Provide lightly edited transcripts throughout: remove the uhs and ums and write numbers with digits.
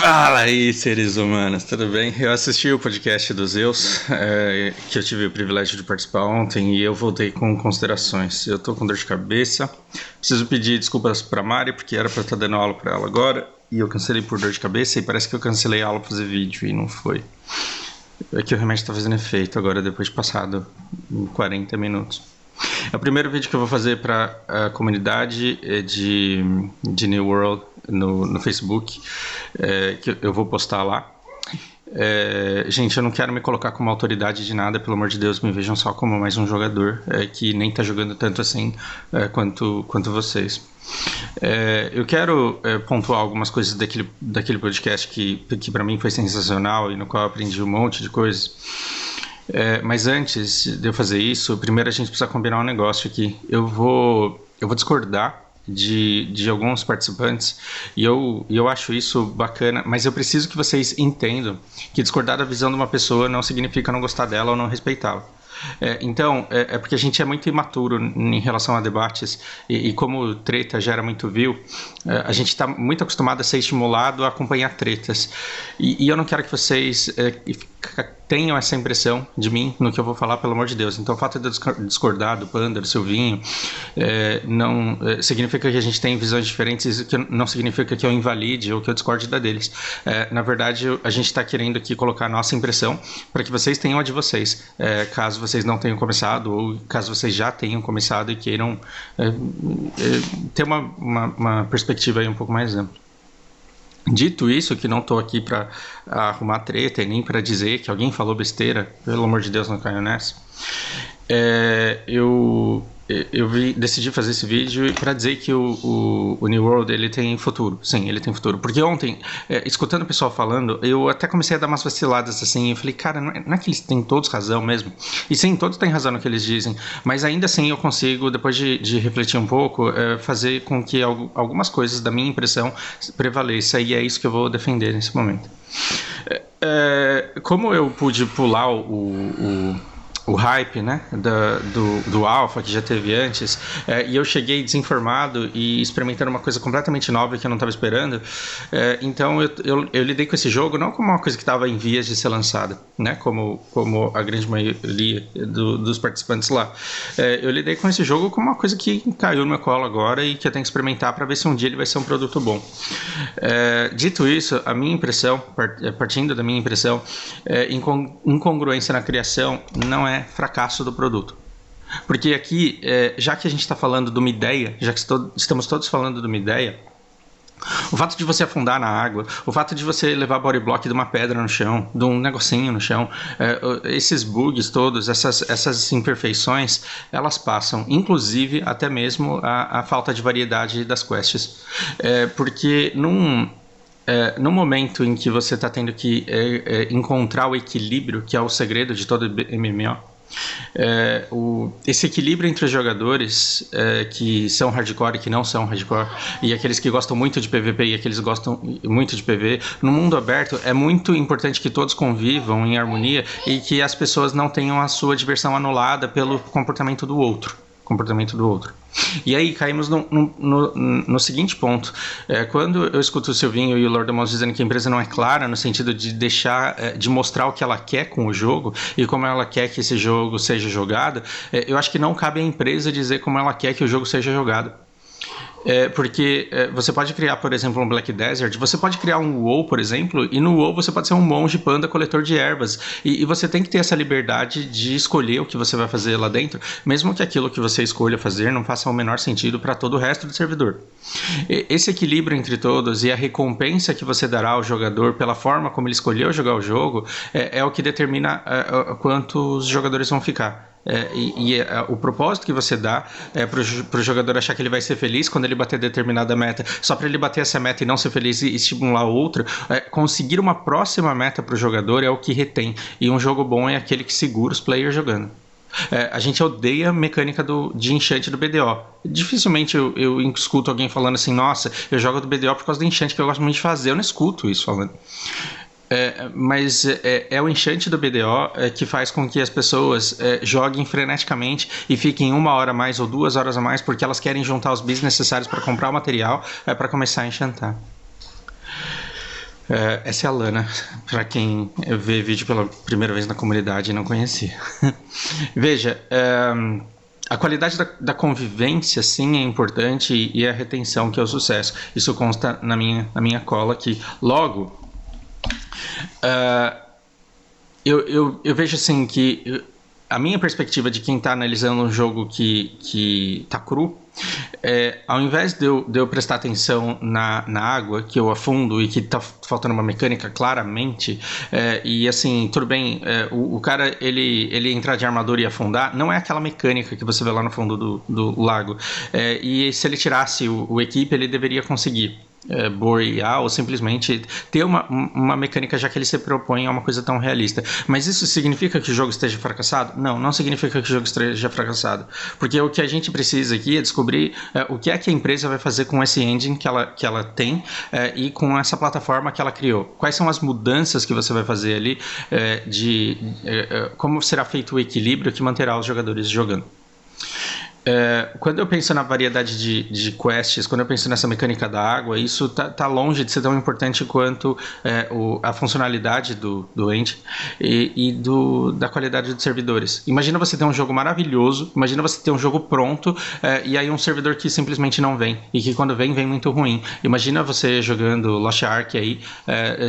Fala aí, seres humanos, tudo bem? Eu assisti o podcast dos Zeus, que eu tive o privilégio de participar ontem, e eu voltei com considerações. Eu tô com dor de cabeça, preciso pedir desculpas pra Mari, porque era pra estar dando aula pra ela agora, e eu cancelei por dor de cabeça, e parece que eu cancelei a aula pra fazer vídeo, e não foi. É que o remédio tá fazendo efeito agora, depois de passado 40 minutos. É o primeiro vídeo que eu vou fazer para a comunidade de New World no Facebook, que eu vou postar lá. Gente, eu não quero me colocar como autoridade de nada, pelo amor de Deus, me vejam só como mais um jogador que nem tá jogando tanto assim quanto vocês. Eu quero pontuar algumas coisas daquele podcast que para mim foi sensacional e no qual eu aprendi um monte de coisas. Mas antes de eu fazer isso, primeiro a gente precisa combinar um negócio aqui. Eu vou discordar de alguns participantes e eu acho isso bacana, mas eu preciso que vocês entendam que discordar da visão de uma pessoa não significa não gostar dela ou não respeitá-la. Então, porque a gente é muito imaturo em relação a debates e como treta gera muito view, a gente está muito acostumado a ser estimulado a acompanhar tretas. E eu não quero que vocês tenham essa impressão de mim no que eu vou falar, pelo amor de Deus. Então, o fato de eu discordar do Panda, do Silvinho, não significa que a gente tem visões diferentes, isso não significa que eu invalide ou que eu discorde da deles. Na verdade, a gente está querendo aqui colocar a nossa impressão para que vocês tenham a de vocês, caso vocês não tenham começado ou caso vocês já tenham começado e queiram ter uma perspectiva aí um pouco mais ampla. Dito isso, que não estou aqui para arrumar treta e nem para dizer que alguém falou besteira, pelo amor de Deus, não caio nessa. Eu decidi fazer esse vídeo para dizer que o New World ele tem futuro. Sim, ele tem futuro. Porque ontem, escutando o pessoal falando, eu até comecei a dar umas vaciladas assim. Eu falei, cara, não é que eles têm todos razão mesmo? E sim, todos têm razão no que eles dizem. Mas ainda assim eu consigo, depois de refletir um pouco, fazer com que algumas coisas da minha impressão prevaleça. E é isso que eu vou defender nesse momento. Como eu pude pular o hype, né, do Alpha que já teve antes, e eu cheguei desinformado e experimentando uma coisa completamente nova que eu não estava esperando, então eu lidei com esse jogo não como uma coisa que estava em vias de ser lançada, né, como a grande maioria dos participantes lá. Eu lidei com esse jogo como uma coisa que caiu no meu colo agora e que eu tenho que experimentar para ver se um dia ele vai ser um produto bom. Dito isso, a minha impressão, partindo da minha impressão, incongruência na criação não é fracasso do produto. Porque aqui, já que a gente está falando de uma ideia, já que estamos todos falando de uma ideia, o fato de você afundar na água, o fato de você levar body block de uma pedra no chão, de um negocinho no chão, esses bugs todos, essas imperfeições, elas passam, inclusive até mesmo a falta de variedade das quests. Porque no momento em que você está tendo que encontrar o equilíbrio, que é o segredo de todo MMO, esse equilíbrio entre os jogadores que são hardcore e que não são hardcore, e aqueles que gostam muito de PVP e aqueles que gostam muito de PV, no mundo aberto é muito importante que todos convivam em harmonia e que as pessoas não tenham a sua diversão anulada pelo comportamento do outro. E aí caímos no seguinte ponto. Quando eu escuto o Silvinho e o Lord Mouse dizendo que a empresa não é clara no sentido de de mostrar o que ela quer com o jogo e como ela quer que esse jogo seja jogado, eu acho que não cabe à empresa dizer como ela quer que o jogo seja jogado. Porque você pode criar, por exemplo, um Black Desert, você pode criar um WoW, por exemplo, e no WoW você pode ser um monge panda coletor de ervas, e você tem que ter essa liberdade de escolher o que você vai fazer lá dentro, mesmo que aquilo que você escolha fazer não faça o menor sentido para todo o resto do servidor. Esse equilíbrio entre todos e a recompensa que você dará ao jogador pela forma como ele escolheu jogar o jogo é o que determina quantos jogadores vão ficar. O propósito que você dá para o jogador achar que ele vai ser feliz quando ele bater determinada meta, só para ele bater essa meta e não ser feliz e estimular outra, conseguir uma próxima meta para o jogador é o que retém, e um jogo bom é aquele que segura os players jogando. A gente odeia a mecânica de enchante do BDO. Dificilmente eu escuto alguém falando assim, nossa, eu jogo do BDO por causa do enchante que eu gosto muito de fazer. Eu não escuto isso falando. Mas o enchante do BDO que faz com que as pessoas joguem freneticamente e fiquem 1 hora a mais ou 2 horas a mais porque elas querem juntar os bits necessários para comprar o material para começar a enchantar. Essa é a Lana, para quem vê vídeo pela primeira vez na comunidade e não conhecia. Veja, a qualidade da convivência, sim, é importante, e a retenção, que é o sucesso. Isso consta na minha cola aqui. Logo, eu vejo assim que a minha perspectiva de quem está analisando um jogo que está cru, ao invés de eu prestar atenção na água, que eu afundo e que está faltando uma mecânica claramente, e assim, tudo bem, o cara ele entrar de armadura e afundar, não é aquela mecânica que você vê lá no fundo do lago, e se ele tirasse o equipe, ele deveria conseguir borear ou simplesmente ter uma mecânica, já que ele se propõe a uma coisa tão realista. Mas isso significa que o jogo esteja fracassado? Não significa que o jogo esteja fracassado, porque o que a gente precisa aqui é descobrir o que é que a empresa vai fazer com esse engine que ela tem, e com essa plataforma que ela criou. Quais são as mudanças que você vai fazer ali, como será feito o equilíbrio que manterá os jogadores jogando. Quando eu penso na variedade de quests, quando eu penso nessa mecânica da água, isso tá longe de ser tão importante quanto a funcionalidade do engine e da qualidade dos servidores. Imagina você ter um jogo maravilhoso, imagina você ter um jogo pronto, e aí um servidor que simplesmente não vem, e que quando vem muito ruim. Imagina você jogando Lost Ark aí,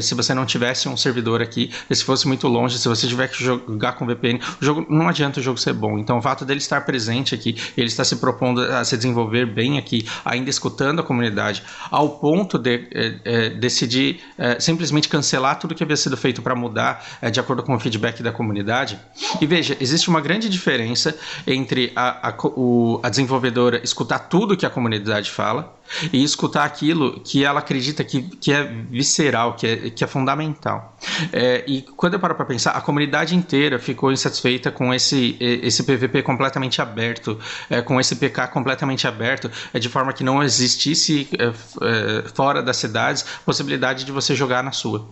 se você não tivesse um servidor aqui, se fosse muito longe, se você tiver que jogar com VPN, o jogo, não adianta o jogo ser bom. Então o fato dele estar presente aqui, ele está se propondo a se desenvolver bem aqui, ainda escutando a comunidade, ao ponto de decidir simplesmente cancelar tudo que havia sido feito para mudar de acordo com o feedback da comunidade. E veja, existe uma grande diferença entre a desenvolvedora escutar tudo que a comunidade fala e escutar aquilo que ela acredita que é visceral, que é fundamental. E quando eu paro para pensar, a comunidade inteira ficou insatisfeita com esse PVP completamente aberto, com esse PK completamente aberto, de forma que não existisse fora das cidades possibilidade de você jogar na sua.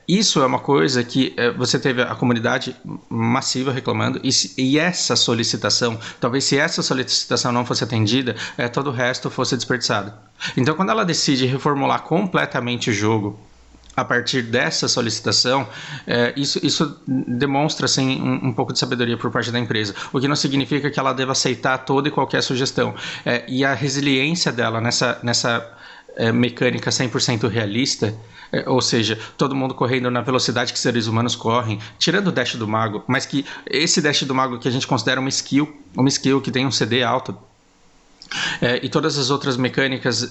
Isso é uma coisa que você teve a comunidade massiva reclamando, e essa solicitação, talvez se essa solicitação não fosse atendida, todo o resto fosse desperdiçado. Então, quando ela decide reformular completamente o jogo a partir dessa solicitação, isso demonstra assim, um pouco de sabedoria por parte da empresa, o que não significa que ela deva aceitar toda e qualquer sugestão. E a resiliência dela nessa mecânica 100% realista, ou seja, todo mundo correndo na velocidade que seres humanos correm, tirando o dash do mago, mas que esse dash do mago que a gente considera uma skill que tem um CD alto, e todas as outras mecânicas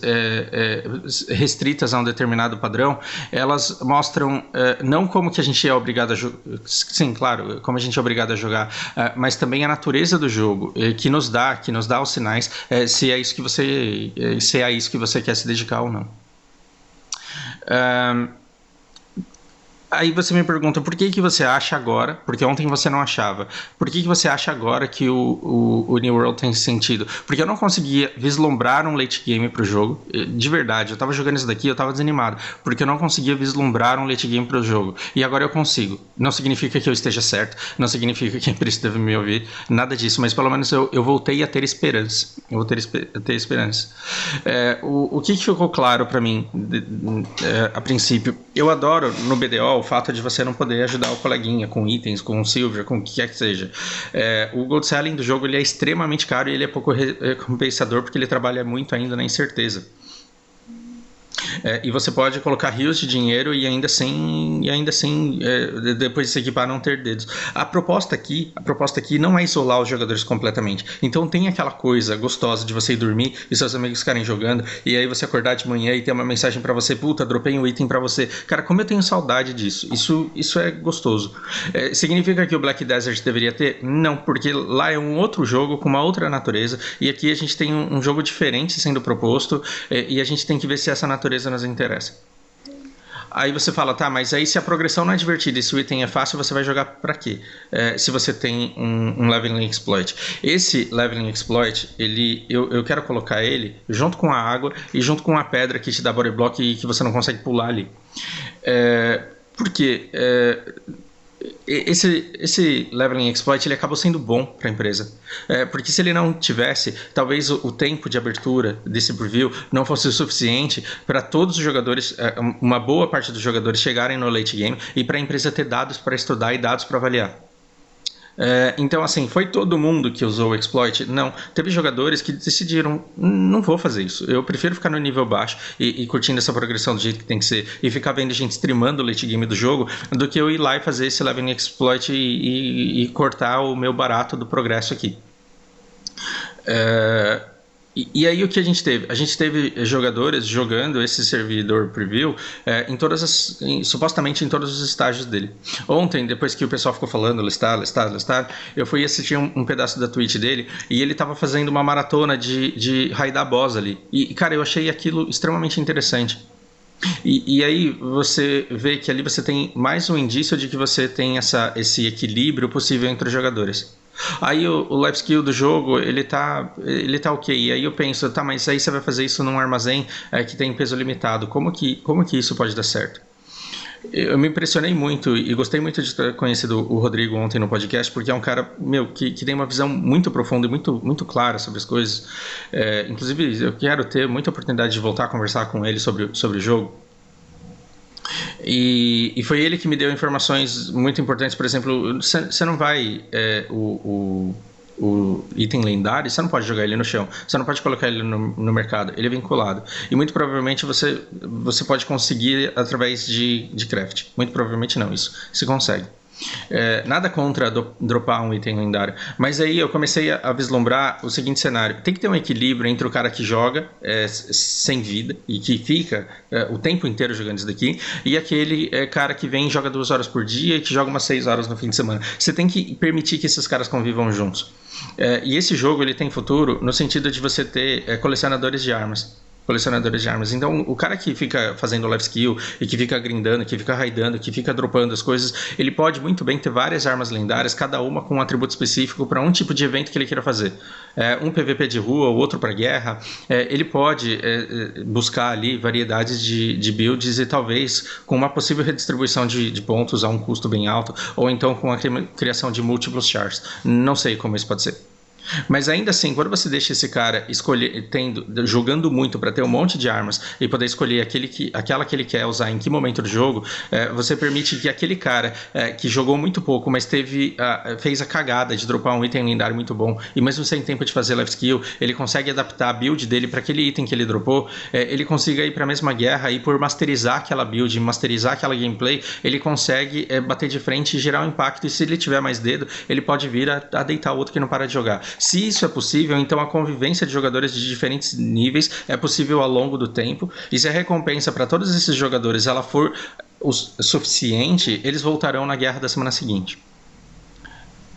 restritas a um determinado padrão, elas mostram não como que a gente é obrigado a jogar, sim, claro, como a gente é obrigado a jogar, mas também a natureza do jogo, que nos dá os sinais, se é isso que você quer se dedicar ou não. Aí você me pergunta, por que você acha agora, porque ontem você não achava, por que você acha agora que o New World tem sentido? Porque eu não conseguia vislumbrar um late game pro jogo, de verdade, eu tava jogando isso daqui, eu tava desanimado, porque eu não conseguia vislumbrar um late game pro jogo, e agora eu consigo. Não significa que eu esteja certo, não significa que a empresa deve me ouvir, nada disso, mas pelo menos eu voltei a ter esperança, O que ficou claro pra mim, a princípio? Eu adoro no BDO o fato de você não poder ajudar o coleguinha com itens, com silver, com o que quer que seja. O gold selling do jogo ele é extremamente caro e ele é pouco recompensador porque ele trabalha muito ainda na incerteza. E você pode colocar rios de dinheiro e ainda assim depois de se equipar não ter dedos. A proposta aqui não é isolar os jogadores completamente. Então tem aquela coisa gostosa de você ir dormir e seus amigos ficarem jogando, e aí você acordar de manhã e ter uma mensagem pra você: puta, dropei um item pra você. Cara, como eu tenho saudade disso. Isso é gostoso. Significa que o Black Desert deveria ter? Não, porque lá é um outro jogo com uma outra natureza, e aqui a gente tem um jogo diferente sendo proposto, e a gente tem que ver se essa natureza nos interessa. Aí você fala, tá, mas aí se a progressão não é divertida e se o item é fácil, você vai jogar pra quê? Se você tem um leveling exploit. Esse leveling exploit, eu quero colocar ele junto com a água e junto com a pedra que te dá body block e que você não consegue pular ali. Por quê? esse leveling exploit ele acabou sendo bom para a empresa, porque se ele não tivesse, talvez o tempo de abertura desse preview não fosse o suficiente para todos os jogadores, uma boa parte dos jogadores chegarem no late game e para a empresa ter dados para estudar e dados para avaliar. Então, assim, foi todo mundo que usou o exploit? Não. Teve jogadores que decidiram, não vou fazer isso. Eu prefiro ficar no nível baixo e curtindo essa progressão do jeito que tem que ser e ficar vendo gente streamando o late game do jogo do que eu ir lá e fazer esse leveling exploit e cortar o meu barato do progresso aqui. E aí o que a gente teve? A gente teve jogadores jogando esse servidor preview supostamente em todos os estágios dele. Ontem, depois que o pessoal ficou falando listar, eu fui assistir um pedaço da Twitch dele e ele estava fazendo uma maratona de raidar boss ali. E cara, eu achei aquilo extremamente interessante. E aí você vê que ali você tem mais um indício de que você tem esse equilíbrio possível entre os jogadores. Aí o life skill do jogo, ele tá ok. E aí eu penso, tá, mas aí você vai fazer isso num armazém que tem peso limitado. Como que isso pode dar certo? Eu me impressionei muito e gostei muito de ter conhecido o Rodrigo ontem no podcast, porque é um cara, que tem uma visão muito profunda e muito clara sobre as coisas. Inclusive, eu quero ter muita oportunidade de voltar a conversar com ele sobre o jogo. E foi ele que me deu informações muito importantes. Por exemplo, você não vai o item lendário, você não pode jogar ele no chão, você não pode colocar ele no mercado, ele é vinculado e muito provavelmente você pode conseguir através de craft. Muito provavelmente não, isso se consegue. Nada contra dropar um item lendário, mas aí eu comecei a vislumbrar o seguinte cenário: tem que ter um equilíbrio entre o cara que joga sem vida e que fica o tempo inteiro jogando isso daqui, e aquele cara que vem e joga 2 horas por dia e que joga umas 6 horas no fim de semana. Você tem que permitir que esses caras convivam juntos. E esse jogo ele tem futuro no sentido de você ter colecionadores de armas. Então o cara que fica fazendo life skill e que fica grindando, que fica raidando, que fica dropando as coisas, ele pode muito bem ter várias armas lendárias, cada uma com um atributo específico para um tipo de evento que ele queira fazer. Um PVP de rua, o outro para guerra. Ele pode buscar ali variedades de builds e talvez com uma possível redistribuição de pontos a um custo bem alto, ou então com a criação de múltiplos chars. Não sei como isso pode ser. Mas ainda assim, quando você deixa esse cara jogando muito para ter um monte de armas e poder escolher aquela que ele quer usar em que momento do jogo, você permite que aquele cara que jogou muito pouco, mas fez a cagada de dropar um item lendário muito bom e mesmo sem tempo de fazer life skill, ele consegue adaptar a build dele para aquele item que ele dropou, ele consiga ir para a mesma guerra e por masterizar aquela build, masterizar aquela gameplay, ele consegue bater de frente e gerar um impacto, e se ele tiver mais dedo, ele pode vir a deitar o outro que não para de jogar. Se isso é possível, então a convivência de jogadores de diferentes níveis é possível ao longo do tempo, e se a recompensa para todos esses jogadores ela for o suficiente, eles voltarão na guerra da semana seguinte.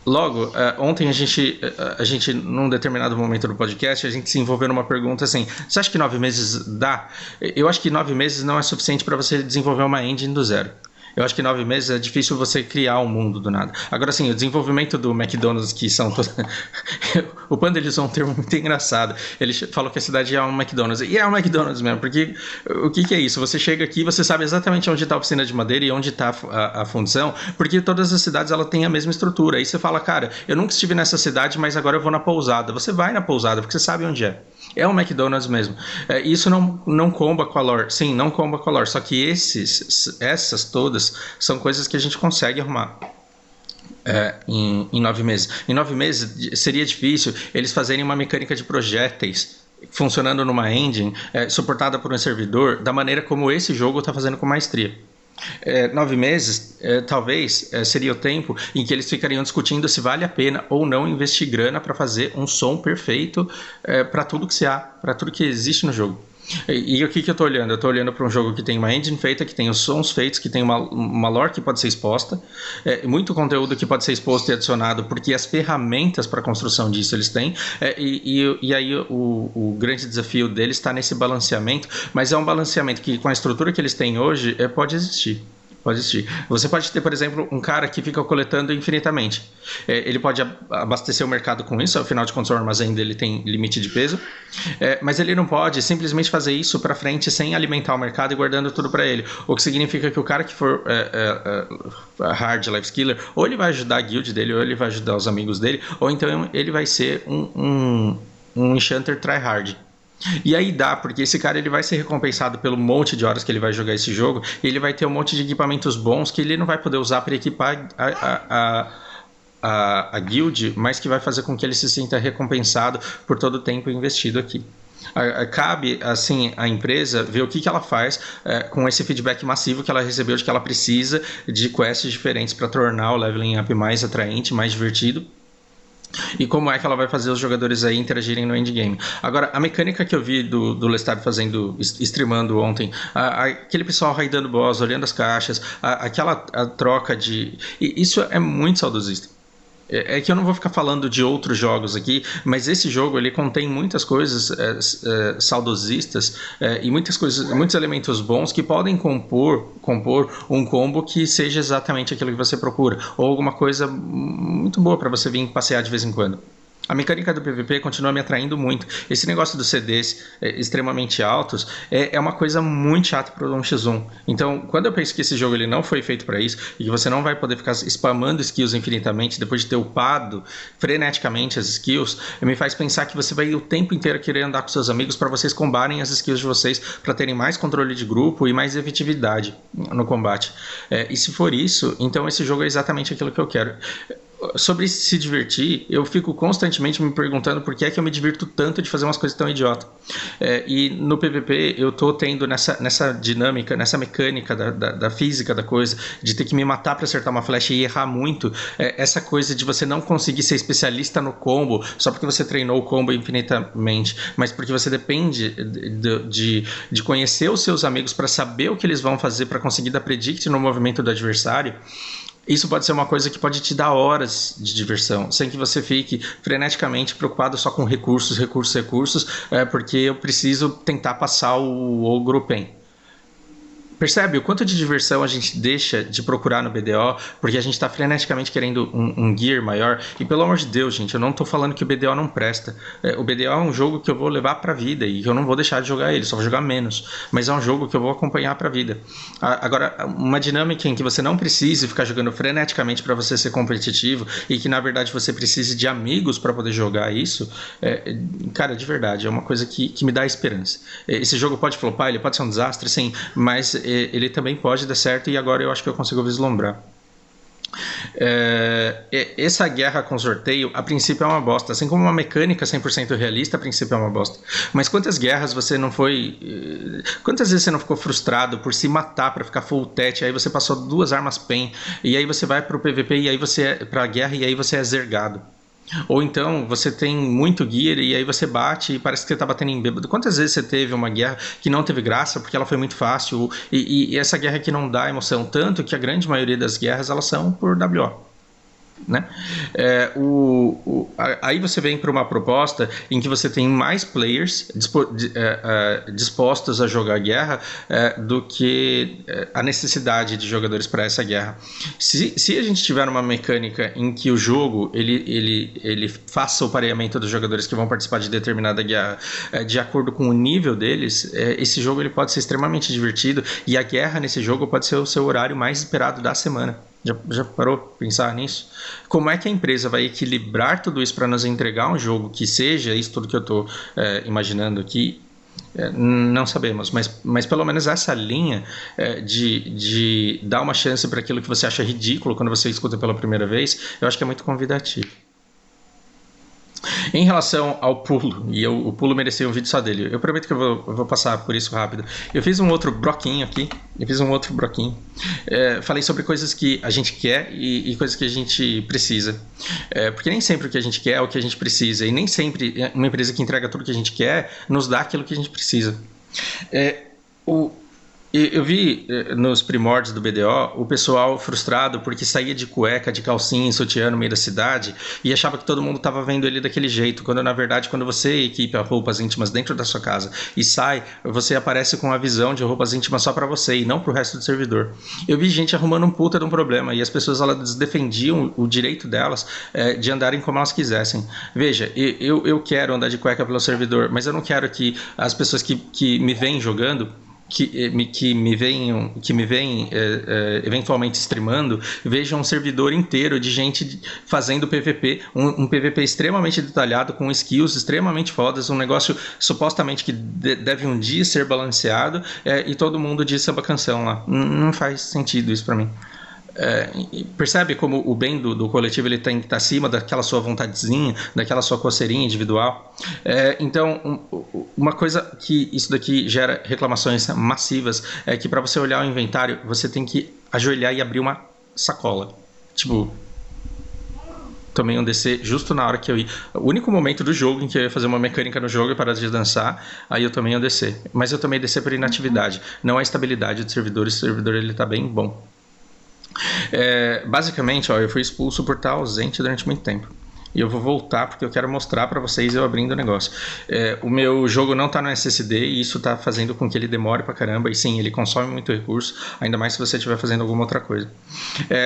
Logo, ontem a gente, num determinado momento do podcast, a gente se envolveu numa pergunta assim: você acha que 9 meses dá? Eu acho que 9 meses não é suficiente para você desenvolver uma engine do zero. Eu acho que 9 meses é difícil você criar um mundo do nada. Agora, sim, o desenvolvimento do McDonald's, que são todos... O Panda, ele usou um termo muito engraçado. Ele falou que a cidade é um McDonald's. E é um McDonald's mesmo, porque o que é isso? Você chega aqui, você sabe exatamente onde está a oficina de madeira e onde está a fundição, porque todas as cidades ela têm a mesma estrutura. Aí você fala, cara, eu nunca estive nessa cidade, mas agora eu vou na pousada. Você vai na pousada, porque você sabe onde é. É um McDonald's mesmo. Isso não comba com a lore. Sim, não comba com a lore. Só que essas todas são coisas que a gente consegue arrumar em 9 meses. Em 9 meses seria difícil eles fazerem uma mecânica de projéteis funcionando numa engine suportada por um servidor da maneira como esse jogo está fazendo com maestria. 9 meses, talvez, seria o tempo em que eles ficariam discutindo se vale a pena ou não investir grana para fazer um som perfeito para tudo que existe no jogo. E o que eu estou olhando? Eu estou olhando para um jogo que tem uma engine feita, que tem os sons feitos, que tem uma lore que pode ser exposta, muito conteúdo que pode ser exposto e adicionado, porque as ferramentas para a construção disso eles têm, e aí o grande desafio deles está nesse balanceamento, mas é um balanceamento que com a estrutura que eles têm hoje pode existir. Pode existir. Você pode ter, por exemplo, um cara que fica coletando infinitamente. Ele pode abastecer o mercado com isso, afinal de contas o armazém dele tem limite de peso, mas ele não pode simplesmente fazer isso para frente sem alimentar o mercado e guardando tudo para ele. O que significa que o cara que for hard life skiller, ou ele vai ajudar a guild dele, ou ele vai ajudar os amigos dele, ou então ele vai ser um enchanter tryhard. E aí dá, porque esse cara ele vai ser recompensado pelo monte de horas que ele vai jogar esse jogo, e ele vai ter um monte de equipamentos bons que ele não vai poder usar para equipar a guild, mas que vai fazer com que ele se sinta recompensado por todo o tempo investido aqui. Cabe, assim, a empresa ver o que ela faz com esse feedback massivo que ela recebeu de que ela precisa de quests diferentes para tornar o leveling up mais atraente, mais divertido. E como é que ela vai fazer os jogadores aí interagirem no endgame. Agora, a mecânica que eu vi do Lestat streamando ontem, aquele pessoal raidando boss, olhando as caixas, aquela troca de... Isso é muito saudosista. É que eu não vou ficar falando de outros jogos aqui, mas esse jogo ele contém muitas coisas saudosistas e muitos elementos bons que podem compor um combo que seja exatamente aquilo que você procura, ou alguma coisa muito boa para você vir passear de vez em quando. A mecânica do PVP continua me atraindo muito. Esse negócio dos CDs extremamente altos é uma coisa muito chata para o 1x1. Então, quando eu penso que esse jogo ele não foi feito para isso e que você não vai poder ficar spamando skills infinitamente depois de ter upado freneticamente as skills, me faz pensar que você vai o tempo inteiro querer andar com seus amigos para vocês combarem as skills de vocês para terem mais controle de grupo e mais efetividade no combate. E se for isso, então esse jogo é exatamente aquilo que eu quero. Sobre se divertir, eu fico constantemente me perguntando por que é que eu me divirto tanto de fazer umas coisas tão idiotas. E no PVP eu tô tendo nessa dinâmica, nessa mecânica da física da coisa, de ter que me matar para acertar uma flecha e errar muito, essa coisa de você não conseguir ser especialista no combo só porque você treinou o combo infinitamente, mas porque você depende de conhecer os seus amigos para saber o que eles vão fazer para conseguir dar predict no movimento do adversário. Isso pode ser uma coisa que pode te dar horas de diversão, sem que você fique freneticamente preocupado só com recursos, porque eu preciso tentar passar o Ogro Pen. Percebe o quanto de diversão a gente deixa de procurar no BDO porque a gente está freneticamente querendo um gear maior? E pelo amor de Deus, gente, eu não estou falando que o BDO não presta. O BDO é um jogo que eu vou levar para a vida e que eu não vou deixar de jogar ele, só vou jogar menos. Mas é um jogo que eu vou acompanhar para a vida. Agora, uma dinâmica em que você não precise ficar jogando freneticamente para você ser competitivo e que na verdade você precise de amigos para poder jogar isso, cara, de verdade, é uma coisa que me dá esperança. Esse jogo pode flopar, ele pode ser um desastre, sim, mas ele também pode dar certo e agora eu acho que eu consigo vislumbrar. Essa guerra com sorteio a princípio é uma bosta, assim como uma mecânica 100% realista a princípio é uma bosta, mas quantas guerras você não foi, quantas vezes você não ficou frustrado por se matar para ficar full tete, aí você passou 2 armas PEN e aí você vai pro PVP e aí você pra guerra e aí você é zergado. Ou então você tem muito gear e aí você bate e parece que você tá batendo em bêbado. Quantas vezes você teve uma guerra que não teve graça porque ela foi muito fácil e essa guerra que não dá emoção, tanto que a grande maioria das guerras elas são por WO, né? Aí você vem para uma proposta em que você tem mais players dispostos a jogar guerra do que a necessidade de jogadores para essa guerra. Se a gente tiver uma mecânica em que o jogo ele faça o pareamento dos jogadores que vão participar de determinada guerra de acordo com o nível deles, esse jogo ele pode ser extremamente divertido e a guerra nesse jogo pode ser o seu horário mais esperado da semana. Já parou para pensar nisso? Como é que a empresa vai equilibrar tudo isso para nos entregar um jogo que seja isso tudo que eu estou imaginando aqui? Não sabemos, mas pelo menos essa linha de dar uma chance para aquilo que você acha ridículo quando você escuta pela primeira vez, eu acho que é muito convidativo. Em relação ao pulo, e o pulo merecia um vídeo só dele, eu prometo que eu vou passar por isso rápido. Eu fiz um outro broquinho aqui, falei sobre coisas que a gente quer e coisas que a gente precisa. Porque nem sempre o que a gente quer é o que a gente precisa, e nem sempre uma empresa que entrega tudo que a gente quer nos dá aquilo que a gente precisa. eu vi nos primórdios do BDO o pessoal frustrado porque saía de cueca, de calcinha, sutiã no meio da cidade e achava que todo mundo estava vendo ele daquele jeito, quando na verdade quando você equipa roupas íntimas dentro da sua casa e sai, você aparece com a visão de roupas íntimas só para você e não para o resto do servidor. Eu vi gente arrumando um puta de um problema e as pessoas elas defendiam o direito delas de andarem como elas quisessem. Veja, eu quero andar de cueca pelo servidor, mas eu não quero que as pessoas que me veem jogando que me veem eventualmente streamando, vejam um servidor inteiro de gente fazendo PVP, um PVP extremamente detalhado, com skills extremamente fodas, um negócio supostamente que deve um dia ser balanceado, e todo mundo diz samba canção lá. Não faz sentido isso pra mim. Percebe como o bem do coletivo ele tem que estar acima daquela sua vontadezinha, daquela sua coceirinha individual. Então, uma coisa que isso daqui gera reclamações massivas é que para você olhar o inventário, você tem que ajoelhar e abrir uma sacola. Tipo, tomei um DC justo na hora que eu ia. O único momento do jogo em que eu ia fazer uma mecânica no jogo e parar de dançar, aí eu tomei um DC. Mas eu tomei DC por inatividade, não a estabilidade do servidor. Esse servidor ele tá bem bom. Basicamente, eu fui expulso por estar ausente durante muito tempo. E eu vou voltar porque eu quero mostrar para vocês eu abrindo o negócio. O meu jogo não está no SSD e isso está fazendo com que ele demore pra caramba. E sim, ele consome muito recurso, ainda mais se você estiver fazendo alguma outra coisa.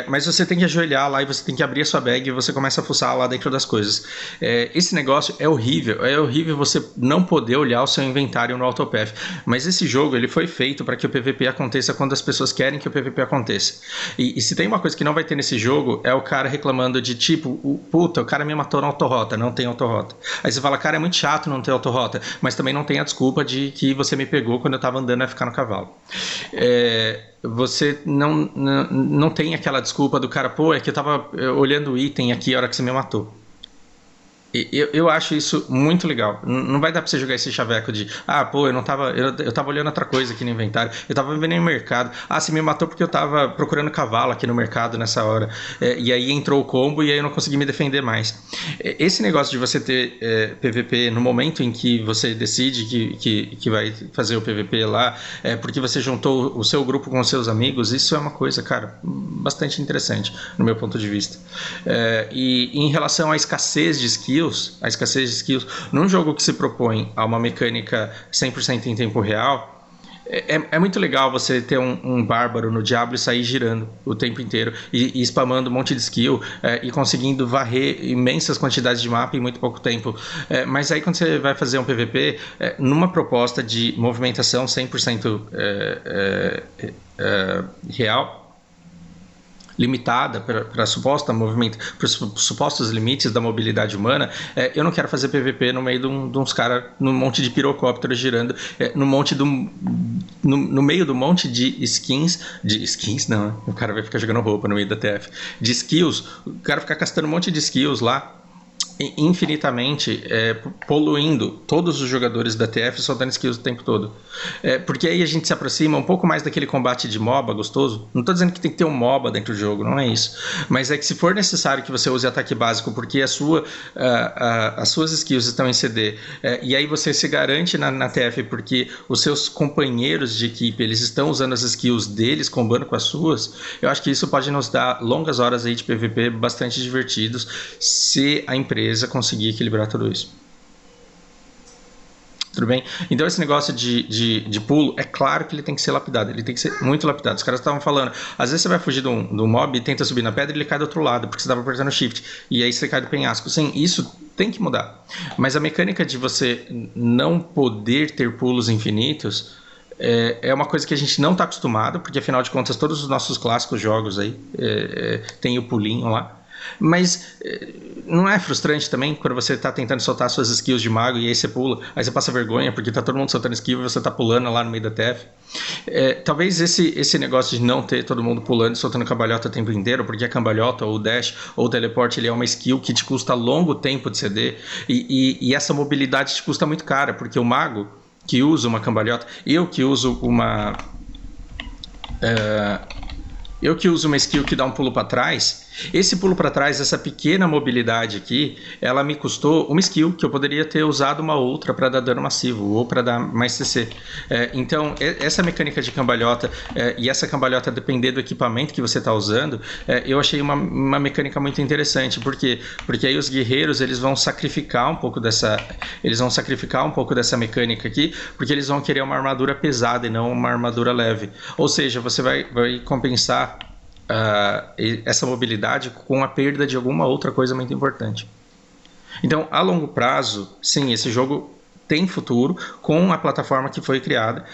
Mas você tem que ajoelhar lá e você tem que abrir a sua bag e você começa a fuçar lá dentro das coisas. Esse negócio é horrível. É horrível você não poder olhar o seu inventário no Autopath. Mas esse jogo ele foi feito para que o PVP aconteça quando as pessoas querem que o PVP aconteça. E se tem uma coisa que não vai ter nesse jogo, é o cara reclamando de tipo, puta, o cara me matou na autorrota, não tem autorrota. Aí você fala, cara, é muito chato não ter autorrota, mas também não tem a desculpa de que você me pegou quando eu tava andando a ficar no cavalo. Você não tem aquela desculpa do cara, pô, é que eu tava olhando o item aqui a hora que você me matou. Eu acho isso muito legal. Não vai dar pra você jogar esse chaveco de eu tava olhando outra coisa aqui no inventário, eu tava vendo no mercado, você me matou porque eu tava procurando cavalo aqui no mercado nessa hora, e aí entrou o combo e aí eu não consegui me defender mais. Esse negócio de você ter PVP no momento em que você decide que vai fazer o PVP lá, porque você juntou o seu grupo com os seus amigos, isso é uma coisa, cara, bastante interessante no meu ponto de vista. E em relação à escassez de skills, num jogo que se propõe a uma mecânica 100% em tempo real, é muito legal você ter um bárbaro no Diablo e sair girando o tempo inteiro e spamando um monte de skill e conseguindo varrer imensas quantidades de mapa em muito pouco tempo. Mas aí quando você vai fazer um PVP, numa proposta de movimentação 100% real, limitada para supostos limites da mobilidade humana, eu não quero fazer PVP no meio de uns caras, num monte de pirocópteros girando, no meio do monte de skins não, o cara vai ficar jogando roupa no meio da TF, de skills, o cara ficar castando um monte de skills lá, infinitamente poluindo todos os jogadores da TF soltando skills o tempo todo. Porque aí a gente se aproxima um pouco mais daquele combate de MOBA gostoso. Não estou dizendo que tem que ter um MOBA dentro do jogo, não é isso. Mas é que se for necessário que você use ataque básico porque as suas skills estão em CD, e aí você se garante na TF porque os seus companheiros de equipe eles estão usando as skills deles, combando com as suas, eu acho que isso pode nos dar longas horas aí de PVP bastante divertidos se a empresa conseguir equilibrar tudo isso. Tudo bem? Então esse negócio de pulo, é claro que ele tem que ser lapidado, ele tem que ser muito lapidado. Os caras estavam falando, às vezes você vai fugir do mob e tenta subir na pedra e ele cai do outro lado, porque você estava apertando shift, e aí você cai do penhasco. Sim, isso tem que mudar. Mas a mecânica de você não poder ter pulos infinitos é uma coisa que a gente não está acostumado, porque afinal de contas todos os nossos clássicos jogos aí tem o pulinho lá. Mas não é frustrante também quando você está tentando soltar suas skills de mago e aí você pula, aí você passa vergonha porque está todo mundo soltando skill e você está pulando lá no meio da TF. Talvez esse negócio de não ter todo mundo pulando e soltando cambalhota o tempo inteiro, porque a cambalhota ou o dash ou o teleporte ele é uma skill que te custa longo tempo de CD e essa mobilidade te custa muito cara, porque o mago que usa uma cambalhota, eu que uso Eu que uso uma skill que dá um pulo para trás, esse pulo para trás, essa pequena mobilidade aqui, ela me custou uma skill que eu poderia ter usado uma outra para dar dano massivo ou para dar mais CC. Então, essa mecânica de cambalhota e essa cambalhota depender do equipamento que você está usando, eu achei uma mecânica muito interessante. Por quê? Porque aí os guerreiros eles vão sacrificar um pouco dessa mecânica aqui, porque eles vão querer uma armadura pesada e não uma armadura leve. Ou seja, você vai compensar essa mobilidade com a perda de alguma outra coisa muito importante. Então, a longo prazo, sim, esse jogo tem futuro com a plataforma que foi criada,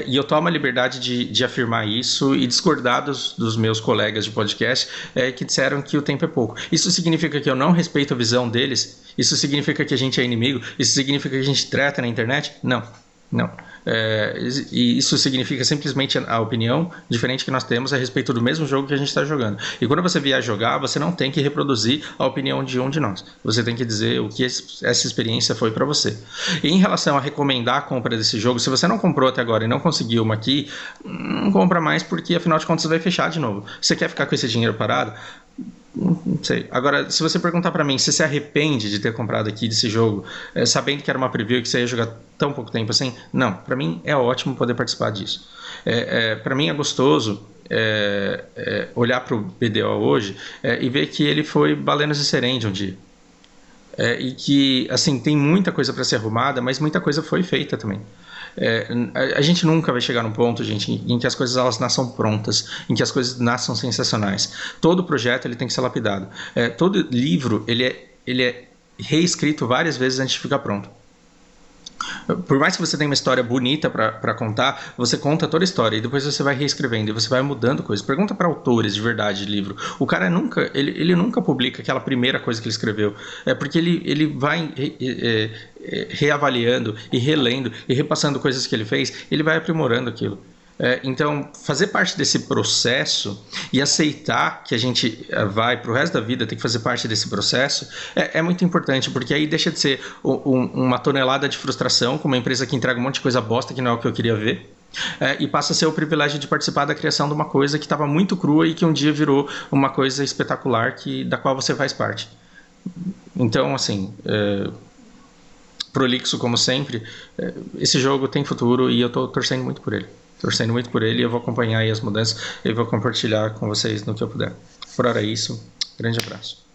e eu tomo a liberdade de afirmar isso e discordar dos meus colegas de podcast que disseram que o tempo é pouco. Isso significa que eu não respeito a visão deles? Isso significa que a gente é inimigo? Isso significa que a gente treta na internet? Não. E isso significa simplesmente a opinião diferente que nós temos a respeito do mesmo jogo que a gente está jogando. E quando você vier jogar, você não tem que reproduzir a opinião de um de nós. Você tem que dizer o que essa experiência foi para você. E em relação a recomendar a compra desse jogo, se você não comprou até agora e não conseguiu uma aqui, não compra mais, porque afinal de contas você vai fechar de novo. Você quer ficar com esse dinheiro parado? Não sei. Agora, se você perguntar pra mim se você arrepende de ter comprado aqui desse jogo, sabendo que era uma preview e que você ia jogar tão pouco tempo assim, não. Pra mim é ótimo poder participar disso. Pra mim é gostoso olhar pro BDO hoje e ver que ele foi Balenos de Serendie um dia. E que, assim, tem muita coisa para ser arrumada, mas muita coisa foi feita também. A gente nunca vai chegar num ponto, gente, em que as coisas elas nasçam prontas, em que as coisas nasçam sensacionais. Todo projeto ele tem que ser lapidado. Todo livro ele é reescrito várias vezes antes de ficar pronto. Por mais que você tenha uma história bonita para contar, você conta toda a história e depois você vai reescrevendo e você vai mudando coisas. Pergunta para autores de verdade de livro. O cara nunca publica aquela primeira coisa que ele escreveu. Porque ele vai reavaliando e relendo e repassando coisas que ele fez, ele vai aprimorando aquilo. Então, fazer parte desse processo e aceitar que a gente vai para o resto da vida ter que fazer parte desse processo é muito importante, porque aí deixa de ser uma tonelada de frustração com uma empresa que entrega um monte de coisa bosta que não é o que eu queria ver, e passa a ser o privilégio de participar da criação de uma coisa que estava muito crua e que um dia virou uma coisa espetacular da qual você faz parte. Então, assim, prolixo como sempre, esse jogo tem futuro e eu estou torcendo muito por ele. E eu vou acompanhar aí as mudanças e vou compartilhar com vocês no que eu puder. Por hora é isso. Grande abraço.